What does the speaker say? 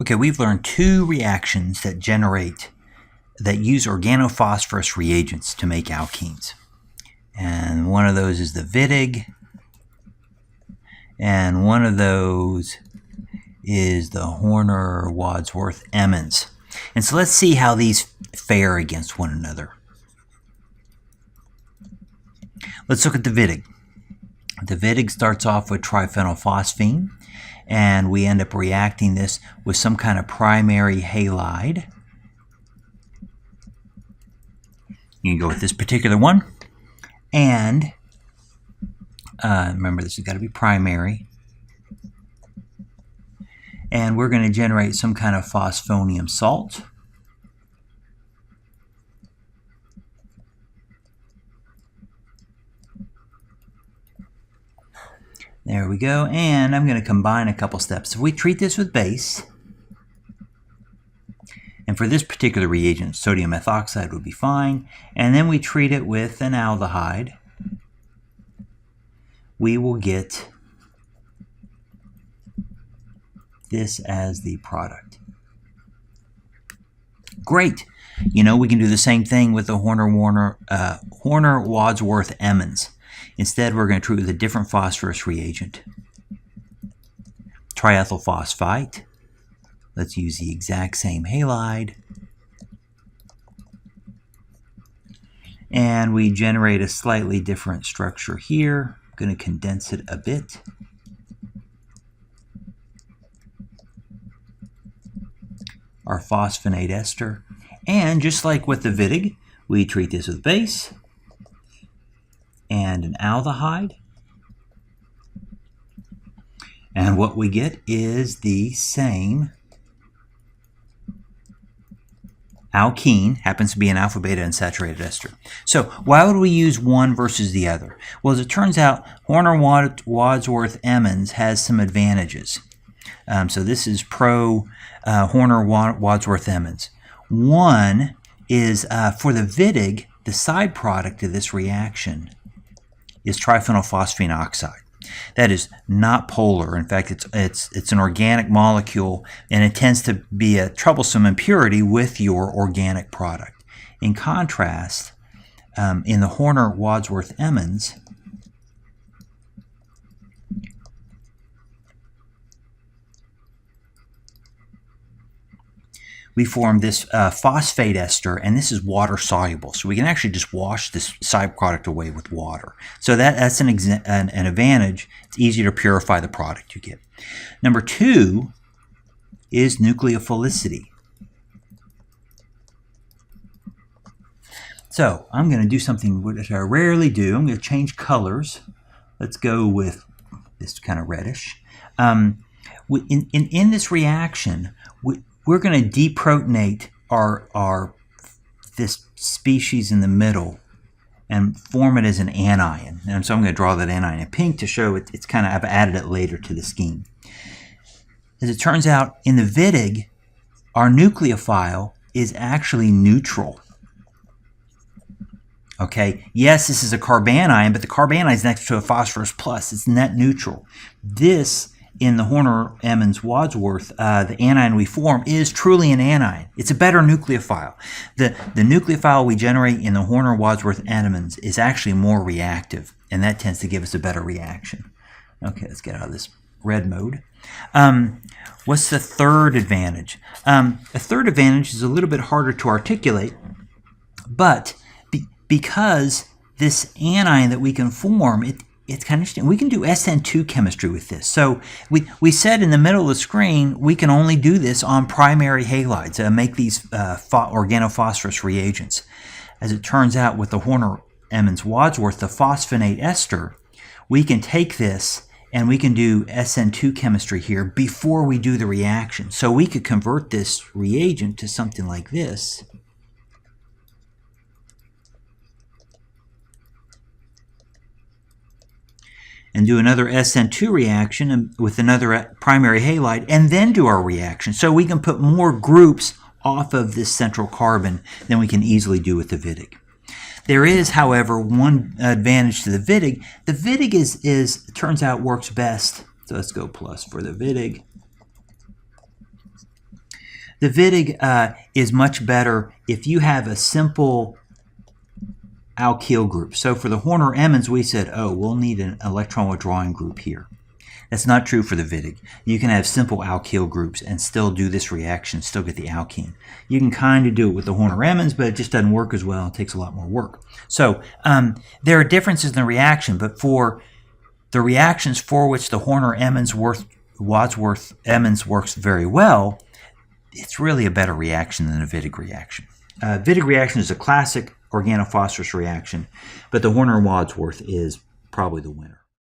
Okay, we've learned two reactions that use organophosphorus reagents to make alkenes. And one of those is the Wittig, and one of those is the Horner-Wadsworth-Emmons. And so let's see how these fare against one another. Let's look at the Wittig. The Wittig starts off with triphenylphosphine, and we end up reacting this with some kind of primary halide. You can go with this particular one. And remember, this has got to be primary. And we're going to generate some kind of phosphonium salt. There we go. And I'm going to combine a couple steps. If we treat this with base, and for this particular reagent, sodium methoxide would be fine, and then we treat it with an aldehyde, we will get this as the product. Great. You know, we can do the same thing with the Horner-Wadsworth-Emmons. Instead, we're going to treat with a different phosphorus reagent. Triethyl phosphite. Let's use the exact same halide. And we generate a slightly different structure here. I'm going to condense it a bit. Our phosphonate ester. And just like with the Wittig, we treat this with base and an aldehyde. And what we get is the same alkene, happens to be an alpha beta unsaturated ester. So why would we use one versus the other? Well, as it turns out, Horner-Wadsworth-Emmons has some advantages. So this is pro Horner-Wadsworth-Emmons. One is for the Wittig, the side product of this reaction is triphenylphosphine oxide. That is not polar. In fact, it's an organic molecule, and it tends to be a troublesome impurity with your organic product. In contrast, in the Horner-Wadsworth-Emmons, we form this phosphate ester, and this is water soluble. So we can actually just wash this side product away with water. So that's an advantage. It's easier to purify the product you get. Number two is nucleophilicity. So I'm going to do something which I rarely do. I'm going to change colors. Let's go with this kind of reddish. In this reaction, we're going to deprotonate this species in the middle and form it as an anion. And so I'm going to draw that anion in pink to show it's kind of, I've added it later to the scheme. As it turns out, in the Wittig, our nucleophile is actually neutral. Okay, yes, this is a carbanion, but the carbanion is next to a phosphorus plus. It's net neutral. This, in the Horner-Emmons-Wadsworth, the anion we form is truly an anion. It's a better nucleophile. The nucleophile we generate in the Horner-Wadsworth-Emmons is actually more reactive, and that tends to give us a better reaction. Okay, let's get out of this red mode. What's the third advantage? The third advantage is a little bit harder to articulate, but because this anion that we can form, it's kind of interesting. We can do SN2 chemistry with this. So we said in the middle of the screen, we can only do this on primary halides, make these organophosphorus reagents. As it turns out, with the Horner-Emmons-Wadsworth, the phosphonate ester, we can take this and we can do SN2 chemistry here before we do the reaction. So we could convert this reagent to something like this. And do another SN2 reaction with another primary halide, and then do our reaction. So we can put more groups off of this central carbon than we can easily do with the Wittig. There is, however, one advantage to the Wittig. The Wittig it turns out works best. So let's go plus for the Wittig. The Wittig is much better if you have a simple alkyl group. So for the Horner-Emmons, we said, oh, we'll need an electron withdrawing group here. That's not true for the Wittig. You can have simple alkyl groups and still do this reaction, still get the alkene. You can kind of do it with the Horner-Emmons, but it just doesn't work as well. It takes a lot more work. So there are differences in the reaction, but for the reactions for which the Horner-Emmons-Wadsworth-Emmons works very well, it's really a better reaction than a Wittig reaction. Wittig reaction is a classic organophosphorus reaction, but the Horner-Wadsworth is probably the winner.